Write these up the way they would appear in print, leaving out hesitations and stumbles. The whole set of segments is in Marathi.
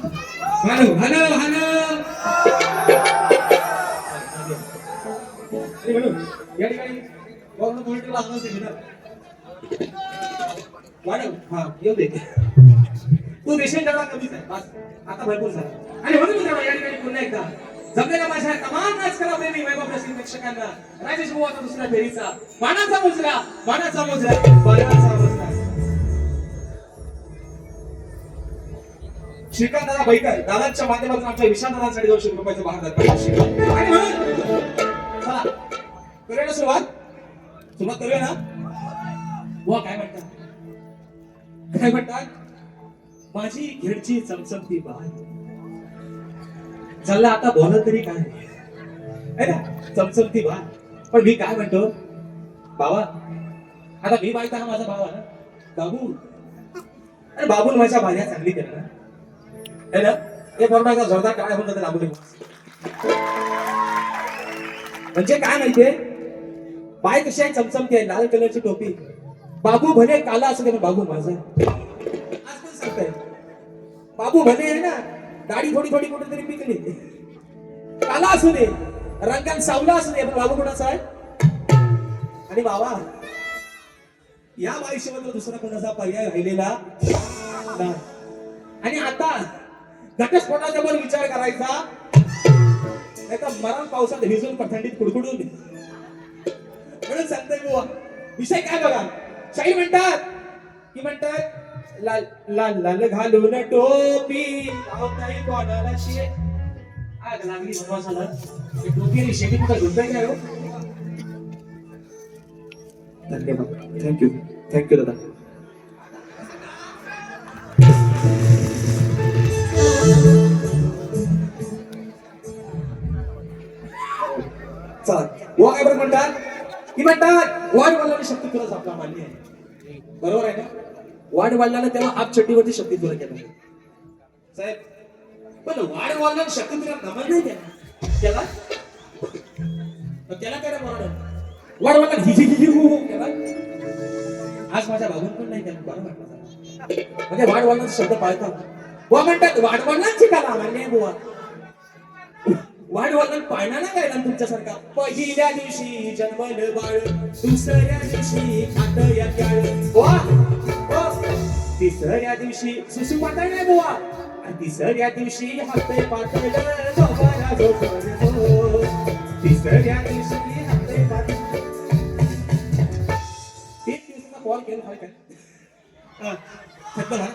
हॅलो हॅलो हॅलो अरे म्हणून या ठिकाणी गव्हर्नमेंट पॉलिटिकल आवाज दिली ना मॅडम हा येऊ दे तू देशात जरा कमीच आहे बस आता भरपूर झाला आणि म्हणून मित्रांनो या ठिकाणी पुन्हा एकदा जमलेल्या माझ्या तमाम राजकारण प्रेमी वैभव रसिक प्रेक्षकांना राजेश बुवाचा दुसऱ्या फेरीचा मानाचा मुजरा मानाचा मुजरा श्रीकांत दादा बैकर दादांच्या माध्यमातून आमच्या विशाल दादांसाठी 200 रुपयाचं भाग दाखवलं आणि म्हणून चला करूया ना सुरुवात करूया ना बुवा काय म्हणतात माझी घेडची चमचमती बाय चालला आता बोलत तरी काय है ना चमचमती बाय पण मी काय म्हणतो बाबा आता मी बायता हा माझा भाव आहे ना बाबू अरे बाबून माझ्या भार्या चांगली केलं ना है ना हे बरोबर जोरदार काय होऊन जाते लागू म्हणजे काय माहितीये बाय कशी आहे चमचमती आहे लाल कलरची टोपी बाबू भले काला असू दे पण बाबू माझा आज पण सांगताय बाबू भले आहे ना दाढी थोडी थोडी कुठेतरी पिकली काला असू दे रंगात सावला असू दे पण बाबू कोणाचा आहे आणि बाबा या आयुष्यामध्ये दुसरा कोणाचा पर्याय राहिलेला नाही आणि आता घटस्फोटाच्या वर विचार करायचा नाही तर मरण पावसात भिजून थंडीत कुडकुडून म्हणून सांगतोय बुवा विषय काय बघा शाहीर म्हणतात लाल लाल लाल घालून टोपी लावताय कोणाला शे आग लागली बनवासाला टोपी शेती कुठं झुंजाय काय हो धन्यवाद थँक्यू दादा चला वो काय बरं म्हणतात वाढ वाढल्याने शक्ती तुला आपला मान्य आहे बरोबर आहे ना वाढ वाढल्याने तेव्हा आप चड्डीवरती शक्ती तुला केला साहेब पण वाढ वाढल्याने शक्ती तुला नमन नाही केला त्याला काय वाढ वाढला हिजी केला आज माझ्या बाबून पण नाही केला बरं वाटलं म्हणजे वाढ वाढल्याचे शब्द पाळतात बुवा म्हणतात वाढ वाढल्याची काला मान्य आहे बुवा वाढ वाढलं पाळणा ना गायला तुमच्यासारखा पहिल्या दिवशी जन्मल बाळ दुसऱ्या दिवशी खात या बुवा तिसऱ्या दिवशी सुसू पातळ नाही बुवा आणि तिसऱ्या दिवशी हाते पातळ झोपायला झोपलो तिसऱ्या दिवशी हाते पातळ 3 दिवसाचा कॉल केला आहे काय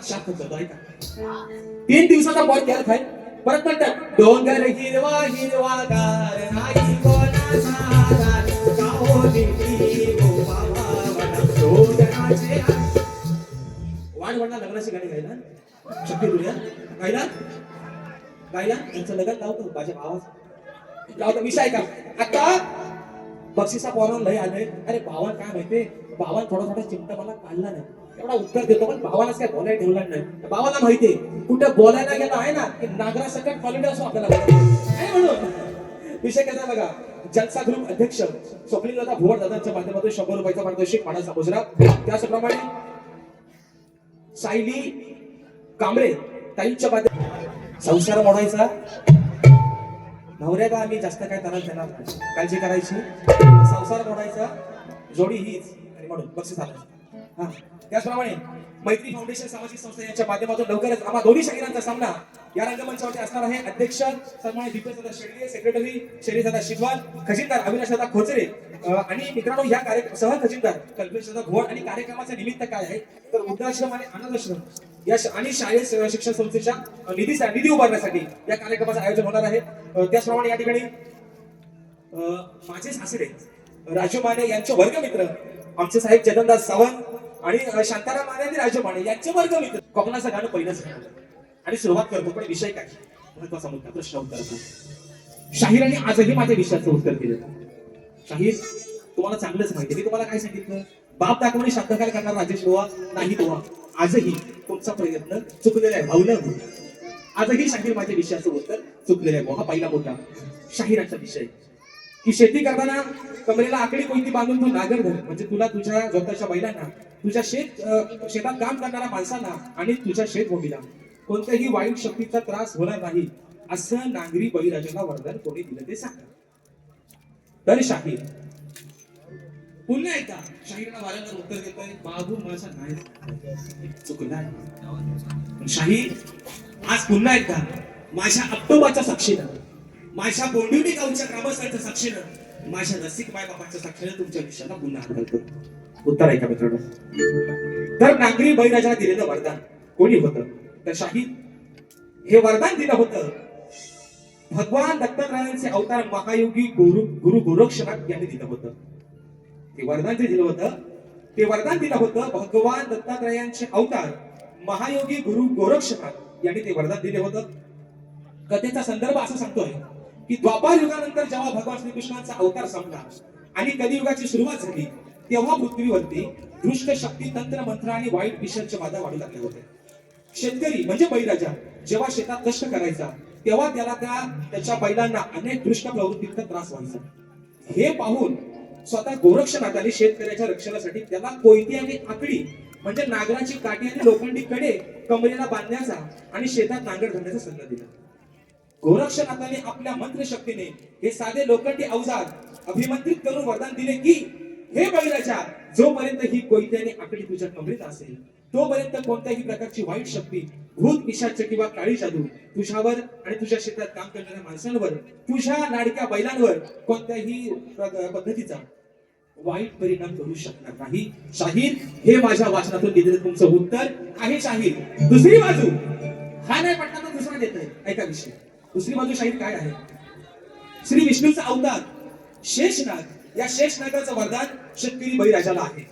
शाख होतं ऐका 3 दिवसाचा कॉल केला आहे परत म्हणतात डोंगर हिरवा हिरवा गार नाही कोणाचा गाओ दिली गो बाबा सोडण्याचे वाढ वाढला लग्नाची गाणी गायला शक्ती तुझ्या गायला यांचं लग्न लावतो माझ्या भावाचं लावतो विषय का आता बक्षिसा पोरान लय आलंय अरे भावान काय माहितीये भावान थोडा चिमटा मला काढला नाही एवढा उत्तर देतो पण भावालाच काय बोलायला ठेवला नाही भावाला माहितीये कुठे बोलायला गेला आहे ना की नागरा सकट क्वालिटी असो आपल्याला म्हणून विषय कसा बघा जलसा ग्रुप अध्यक्ष स्वप्नीलता भुवड दादांच्या माध्यमातून 100 रुपयाचा पारितोषिक मानाचा मुजरा त्याचप्रमाणे सायली कांबळे ताईंच्या माध्यमातून संसार मोडायचा नवऱ्याला आम्ही जास्त काय त्रास देणार नाही काळजी करायची संसार मोडायचा जोडी हीच आणि म्हणून बक्षीस आलं हा त्याचप्रमाणे मैत्री फाउंडेशन सामाजिक संस्था यांच्या माध्यमातून लवकरच आम्हा दोन्ही शाहिरांचा सामना या रंगमंचावरती असणार आहे अध्यक्ष सन्मानित दीपक दादा शेडगे सेक्रेटरी शरीर दादा शिगवाल खजिनदार अविनाश दादा खोचरे आणि मित्रांनो या कार्यक्रम सह खजिनदार कल्पेश दादा घोड आणि कार्यक्रमाचे निमित्त काय आहे तर वृद्धाश्रम आणि अनाथाश्रम या आणि शालेय शिक्षण संस्थेच्या निधी उभारण्यासाठी या कार्यक्रमाचं आयोजन होणार आहे त्याचप्रमाणे या ठिकाणी माझे सासरे राजू माने यांचे वर्गमित्र आमचे साहेब चेतनदास सावंत आणि शांताराम माने आणि राजू माने यांचे वर्गमित्र कोकणाचं गाणं पहिलंच आणि सुरुवात करतो पण विषय काय महत्वाचा मुद्दा प्रश्न उत्तर शाहीरांनी आजही माझ्या विषयाचं उत्तर दिलं शाहीर तुम्हाला चांगलंच माहिती मी तुम्हाला काय सांगितलं बाप दाखवणे शब्दकार करणार राजेश बुवा नाही बुवा आजही तुमचा प्रयत्न चुकलेला आहे भावलं आजही शाहीर माझ्या विषयाचं उत्तर चुकलेलं आहे बुवा हा पहिला मुद्दा शाहिरांचा विषय की शेती करताना कमरेला आकडी कोणती बांधून तू नागर धर म्हणजे तुला तुझ्या स्वतःच्या बैलांना तुझ्या शेतात काम करणाऱ्या माणसांना आणि तुझ्या शेतभूमीला कोणत्याही वाईट शक्तीचा त्रास होणार नाही असं नांगरी बळीराजाला वरदान कोणी दिलं ते सांगा. तर शाहीर पुन्हा एकदा शाहीरला वारंवार उत्तर देतोय, बाबू माझा नाही चुकला. पण शाहीर आज पुन्हा एकदा माझ्या अक्टोबाच्या साक्षीनं, माझ्या बोंडिवली गावच्या ग्रामस्थांच्या साक्षीनं, माझ्या रसिक माय बाबाच्या साक्षीनं तुमच्या विषयाला पुन्हा हात घालतो. उत्तर ऐका मित्रांनो. तर नांगरी बळीराजाला दिलेलं वरदान कोणी होतं? तर शाहीर हे वरदान दिलं होतं भगवान दत्तात्रयांचे अवतार महायोगी गुरु गोरक्षनाथ यांनी दिलं होतं. ते वरदान जे दिलं होतं ते वरदान दिलं होतं भगवान दत्तात्रयांचे अवतार महायोगी गुरु गोरक्षनाथ यांनी ते वरदान दिले होतं. कथेचा संदर्भ असं सांगतोय की द्वापार युगानंतर जेव्हा भगवान श्रीकृष्णांचा अवतार संपला आणि कलियुगाची सुरुवात झाली तेव्हा पृथ्वीवरती दुष्ट शक्ती, तंत्र, मंत्र आणि वाईट विषयांचे बाधा वाढू लागले होते. शेतकरी म्हणजे बळीराजा जेव्हा शेतात कष्ट करायचा तेव्हा त्याच्या बैलांना अनेक दुष्ट प्रवृत्तीचा त्रास व्हायचा. हे पाहून स्वतः गोरक्षनाथाने शेतकऱ्याच्या रक्षणासाठी त्याला कोयती आणि आकडी म्हणजे नांगराची काठी आणि लोखंडी कडे कमरेला बांधण्याचा आणि शेतात नांगर घालण्याचा सल्ला दिला. गोरक्षनाथाने आपल्या मंत्रशक्तीने हे साधे लोखंडी अवजार अभिमंत्रित करून वरदान दिले की हे बळीराजा, जोपर्यंत ही कोयती आणि आकडी तुझ्या कमरेत असेल तोपर्यंत कोणत्याही प्रकारची वाईट शक्ती, भूत, पिशाच किंवा काळी जादू तुझ्यावर आणि तुझ्या शेतात काम करणाऱ्या माणसांवर, तुझ्या लाडक्या बैलांवर कोणत्याही पद्धतीचा वाईट परिणाम करू शकणार नाही. शाहीर हे माझ्या वाचनातून दिलेलं तुमचं उत्तर आहे. शाहीर दुसरी बाजू हा नाही पटला तर दुसरा देत आहे. ऐका विषय. दुसरी बाजू शाहीर काय आहे? श्री विष्णूचा अवतार शेषनाग, या शेषनागाचं वरदान शेतकरी बळीराजाला आहे.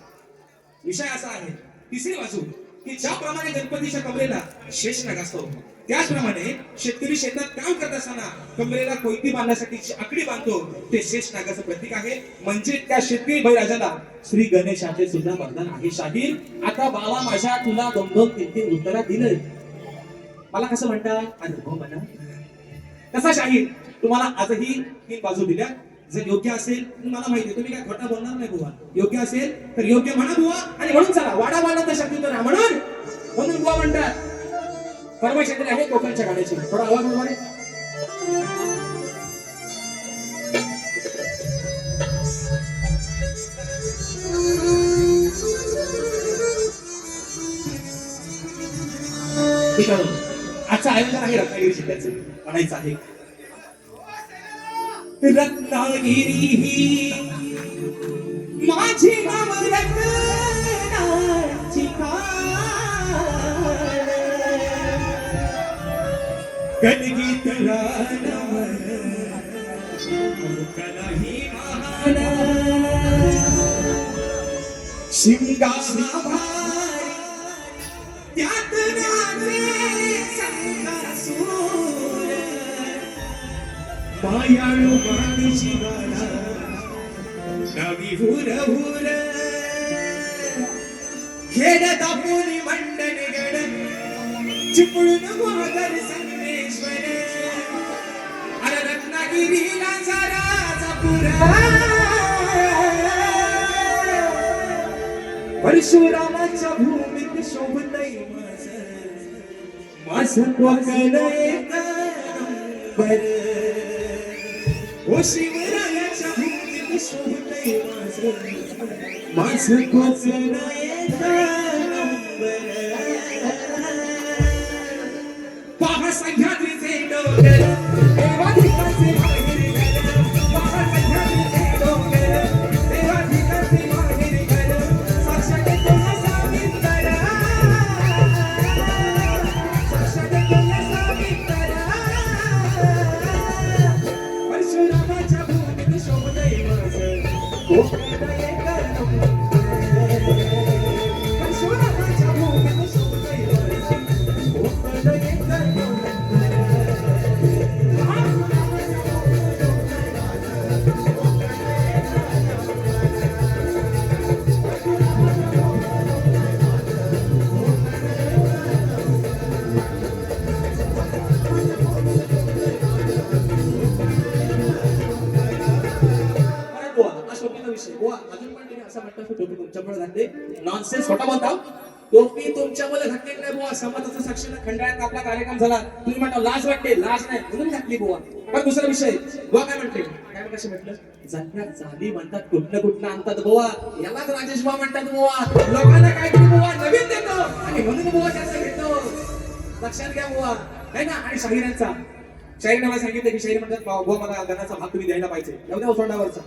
विषय असा आहे तिसरी बाजू की ज्याप्रमाणे गणपतीच्या कमरेला शेषनाग असतो त्याचप्रमाणे शेतकरी शेतात काम करत असताना कमरेला कोयती बांधण्यासाठी आकडी बांधतो, ते शेषनागाचं प्रतीक आहे. म्हणजे त्या शेतकरी बळीराजाला श्री गणेशाचे सुद्धा वरदान आहे. शाहीर आता बाबा माझ्या तुला 2-2, 3-3 उत्तरा दिलं. मला कसं म्हणता? अनुभव म्हणा. कसा शाहीर तुम्हाला आजही 3 बाजू दिल्या. जर योग्य असेल मला माहिती आहे तुम्ही काय खोटा बोलणार नाही बुवा. योग्य असेल तर योग्य म्हणा बुवा आणि म्हणून चला वाडा वाडा तर शक्ती तर म्हणून बुवा म्हणतात. परमेश्वरी आहे कोकणच्या गाण्याची. थोडा आवाज वाढवा रे. आजचं आयोजन आहे रत्नागिरी जिल्ह्याचं. म्हणायचं आहे रत्नागिरी ही माझी नाव रत्नाची कलगीत रानवर कलाही महान शिंगाभारी त्यात नाचे संगासूर मायाळू मातीची गाडा नवी हुर हुर खेड दापोली मंडन गड चिपळूण गोगर संगमेश्वर अरे रत्नागिरीला जरा पुरा परशुरामाच्या भूमीत शोभतय माझं कोकण एक नंबर. ओ शिवरायाच्या भूमीत शोभतय माझं कोकण एक नंबर. पहा सह्याद्रीचे डोंगर देवाधिकाचे माहेर घर. पहा सह्याद्रीचे डोंगर देवाधिकाचे माहेर घर. साक्षात तुळसा विठ्ठल, साक्षात तुळसा विठ्ठल. परशुरामाच्या भूमीत शोभतय माझं कोकण एक नंबर. परशुरामाच्या भूमीत शोभतय माझं कोकण एक नंबर. नॉनसेन्स खोटा बोलता. टोपी तुमच्यामध्ये घातलेली नाही बुवा, समाजाचं साक्षीला खंडाळ्यात आपला कार्यक्रम झाला, तुम्ही म्हणता लाज वाटते, लाज नाही म्हणून घातली बुवा. पण दुसरा विषय बुवा काय म्हणते, काय कशी म्हटलं, जन्मात झाली म्हणतात, कुठलं कुठलं आणतात बुवा, यालाच राजेश बुवा म्हणतात बुवा. लोकांना काहीतरी बुवा नवीन देतो आणि म्हणून बुवा त्याचं घेतो. लक्षात घ्या बुवा, है ना. आणि शाहिरांचा, शाहीरने मला सांगितलं की शाहीर म्हणतात बुवा मला गणाचा भाग तुम्ही द्यायला पाहिजे, एवढ्या ओसंडावरचा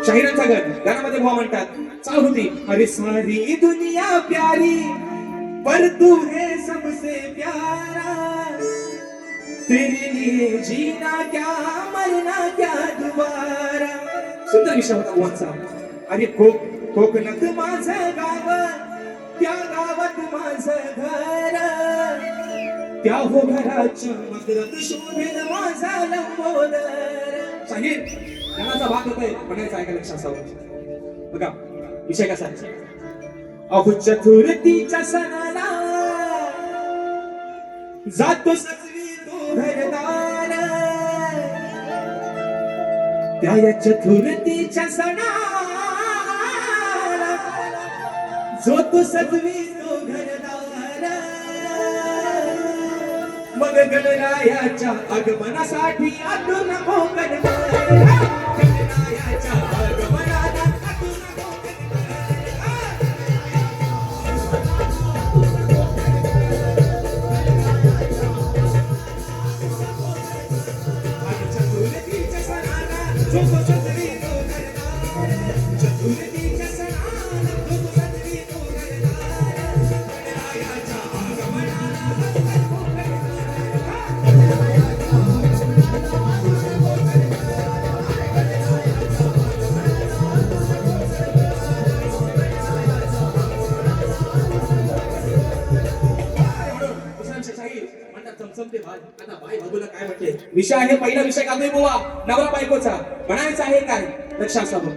शाहिरांचा गण. गाण्यामध्ये बुवा म्हणतात, चाल होती, अरे सारी दुनिया प्यारी पर तू है सबसे प्यारा, तेरे लिए जीना क्या मरना क्या दोबारा. सुंदर विषय होता बुवांचा. अरे कोकणात माझं गाव, त्या गावात माझं घर, त्या हो घराच्या मकरात शोभेल माझा लंबोदर. शाहीर गाण्याचा भाग होतोय, म्हणायचं ऐका लक्षात असावं. बघा विषय कसा आहे, अहो चतुर्थीच्या सणाला जातो सजवी तो घरदार, त्या चतुर्थीच्या सणाला जो तो सजवी तो घरदार, मग गणरायाच्या आगमनासाठी आतून कोकण गणरायाच्या आगमनाला आतून चतुर्थीच्या सणाला जो तो सजवी तो घरदार, चतुर्थीच्या सणाला जो तो सजवी तो घरदार, गणरायाच्या आगमनाला चमचमते भाल. आता बाई बाबूला काय म्हटले, विषय आहे पहिला विषय काढतोय बुवा नवरा बायकोचा, म्हणायचं आहे काय लक्षात असावं.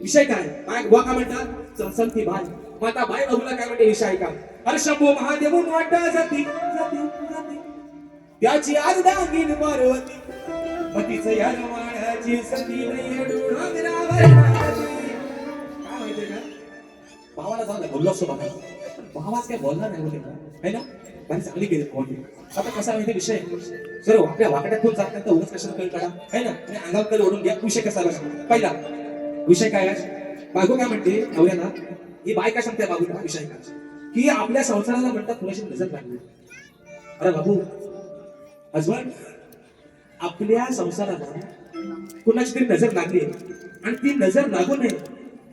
विषय काय, बाय बुवा काय म्हणतात, चमचमती भाल. मग आता बाई बाबूला काय म्हणते, विषय आहे का, अरे शंभू महादेव वाटा जाती जाती जाती, त्याची अर्धांगीण पार्वती, मतीचं या रमाणाची सती डोंगरावर काय माहितीये का, भावाला जाऊन बोललो असतो बाबा, भावाच काय बोलणार नाही बोलले है ना, बाई चांगली केली कोण. आता कसा माहिती विषय, जर आपल्या वाकड्यात कोण जात नाही तर उगाच कशाला कळी काढा है ना, आणि अंगावर कल ओढून घ्या. विषय कसा बघा, पहिला विषय काय आहे, बायको काय म्हणते नवऱ्याला, ही बाय काय सांगते बाबूला, विषय काय की आपल्या संसाराला म्हणतात थोडीशी नजर लागली. अरे बाबू हजबंड, आपल्या संसाराला कुणाची तरी नजर लागली आणि ती नजर लागू नये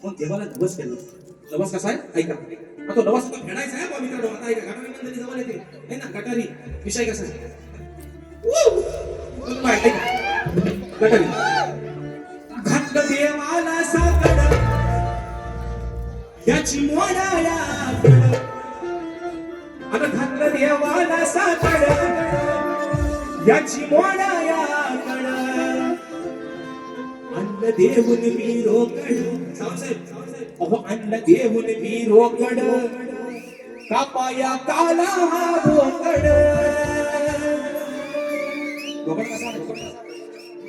मग देवाला नवस केलं. नवस कसा आहे ऐका, तो नवस आता फेडायचा आहे पवित्र डोळा ऐका, गटारी मंडळी जवळ येते है ना, गटारी. विषय कसा आहे गटारी, घातलं देवाला साकड याची मोडाया, आता घातलं देवाला साकड याची मोडाया कड, अन्न देऊन मी रोकड, अहो अन्न देऊन मी रोकड, कापाया काला हा बोकड. बोकड कसा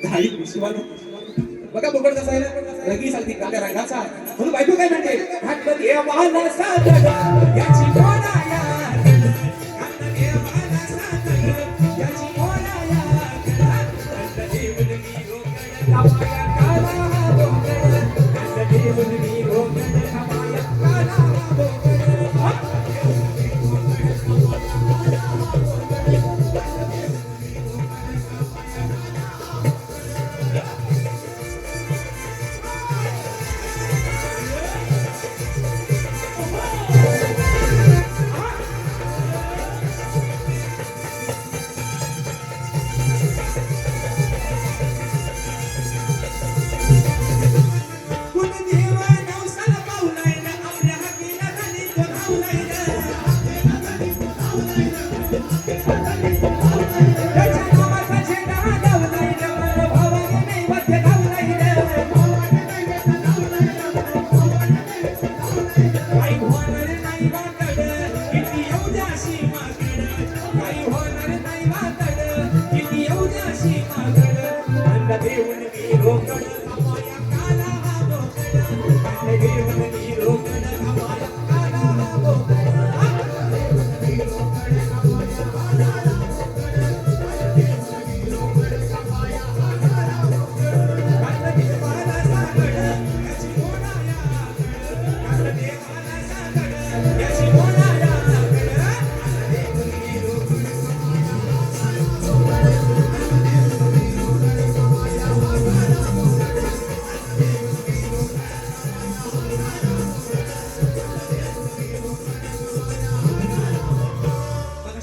धाडी विश्वाला बघा, बोकड कसा आहे ना, रंगी सारखी काळ्या रंगाचा. म्हणून बायको काय म्हणते, घातलं देवाला साकड याची मोडाया, घातलं देवाला साकड याची मोडाया, अन्न देऊन मी रोकड, कापाया काला हा बोकड, अन्न देऊन मी रोकड, कापाया काला हा बोकड.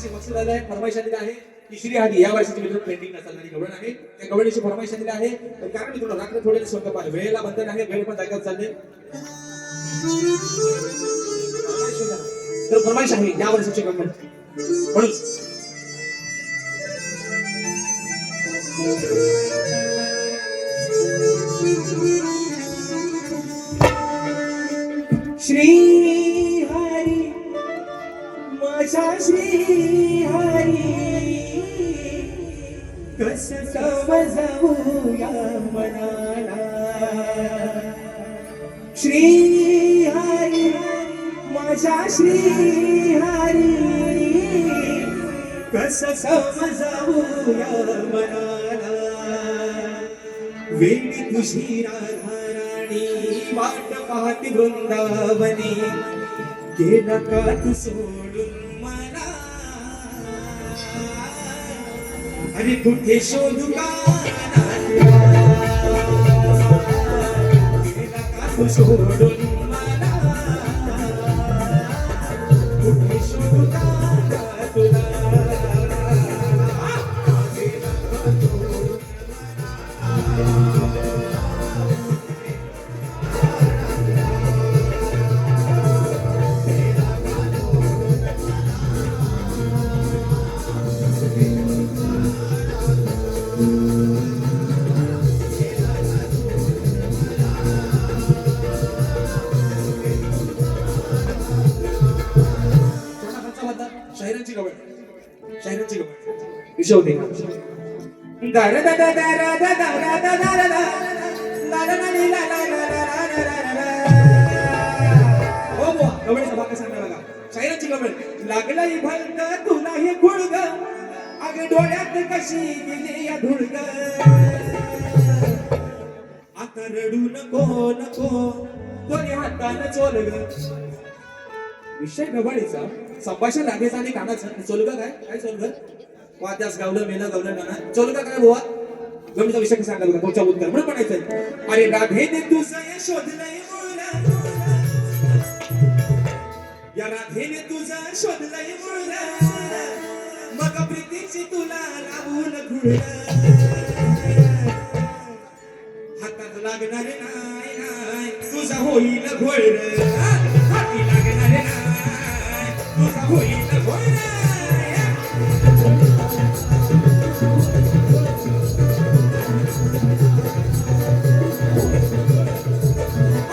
वर्षी बक्षीस आलं आहे, फरमाईश आलेली आहे की श्री हरी या वर्षीची मित्र पेंडिंग नसणारी गवळण आहे. त्या गवळणीची फरमाईश आलेली आहे. तर कारण मित्रांनो रात्र थोडे स्वर्गपाल वेळेला बंधन आहे, वेळ पण जागेवर चालले. तर फरमाईश आहे या वर्षीची गवळण म्हणून श्री हरी माझा श्री हरी कस समजावूया मनाला. श्री हरी माझा श्री हरी कस समजावूया मनाला. वेळी तुझी राधा राणी वाट पाहती वृंदावनी गेला का तू सोडून मला. अरे कुठे शोधू का गेला का तू सोडून मला. कुठे शोधू का तुला. शाहिरांची गवळ शाहिरांची गवळ विषय होते दर दर दर दर दर दर दर दर हो बुवा गवळीचा भाग सांगा बघा. शाहिरांची गवळ लागला भंग तुला हे गुळग अग डोळ्यात कशी गेली या धुळग. आता रडू नको नको दोन्ही हातानं चोलग. विषय गवळीचा संभाषण रागेचा आणि कानाचं. चोलगा काय चोलग वाद्यास गावलं मेलं गावलं गाणं. चोलगा काय बुवा गवळीचा विषय कसा सांगाल का तुमच्या उत्तर म्हणून म्हणायचंय. अरे राधेने तुझं शोधलंय मुळला या राधेने तुझं शोधलंय मुळला मग प्रीतीची तुला लावून घुळलं. हातात लागणारे नाही नाही तुझा होईल घोळ. हाती लागणारे नाही तुझा होईल घोळ.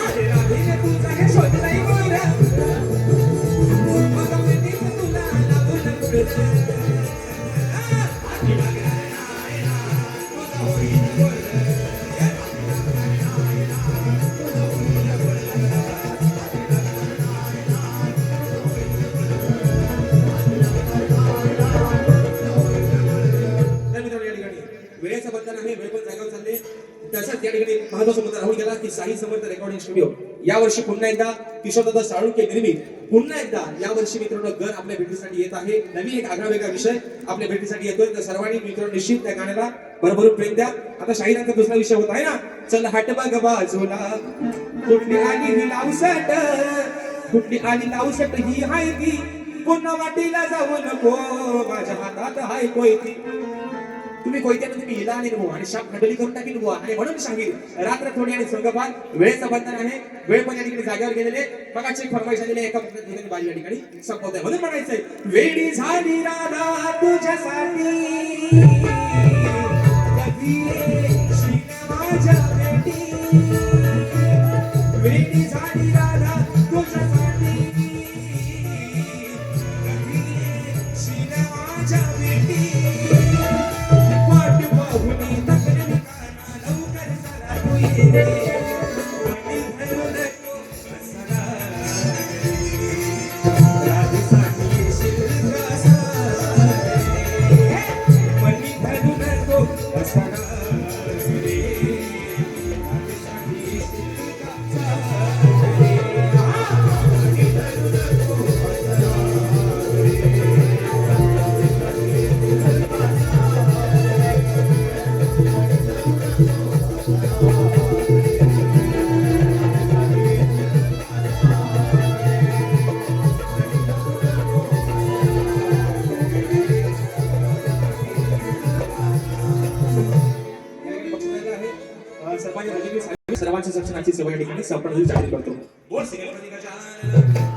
अरे राधेने तुझा हे शोधलंय मुळला मग प्रीतीची तुला लावून घुळलं. वेळेचं बंधन आहे, वेळ पण जागेवर चालले. तसंच या ठिकाणी महत्वाचा मुद्दा राहून गेला की साई समर्थ रेकॉर्डिंग स्टुडिओ यावर्षी पुन्हा एकदा किशोरदादा साळुंके निर्मित पुन्हा एकदा यावर्षी मित्रांनो घर आपल्या भेटीसाठी येत आहे. नवीन एक आगळा वेगळा विषय आपल्या भेटीसाठी येतोय. तर सर्वांनी मित्रांनो निश्चित त्या गाण्याला भरभरून प्रेम द्या. आता शाहिरांचा दुसरा विषय होत आहे ना. चल हट बघ बाजूला कुठली आली ही लावसट कुठली आली लावसट ही हाय ती पुन्हा वाटीला जाऊ नको माझ्या हातात हाय कोयती. तुम्ही कोयत्यानं तुम्ही हिला आणि नको आणि शाप खंडली करून टाकील बुवा. आणि म्हणून सांगेल रात्र थोडी आणि स्वर्गपाल वेळेचं बंधन आहे. वेळ पण या ठिकाणी जागेवर गेलेले बघाची फरमाईश आलेली एका ठिकाणी बाजी या ठिकाणी संपवत म्हणून म्हणायचंय वेळी झाली राधा तुझ्यासाठी कधी येशील माझ्या भेटी. वेळी झाली राधा तुझ्यासाठी कधी येशील माझ्या भेटी. सर्वांच्या शिक्षणाची सेवा या ठिकाणी आपण जाहीर करतो. बोल सिंगल प्रति गजानन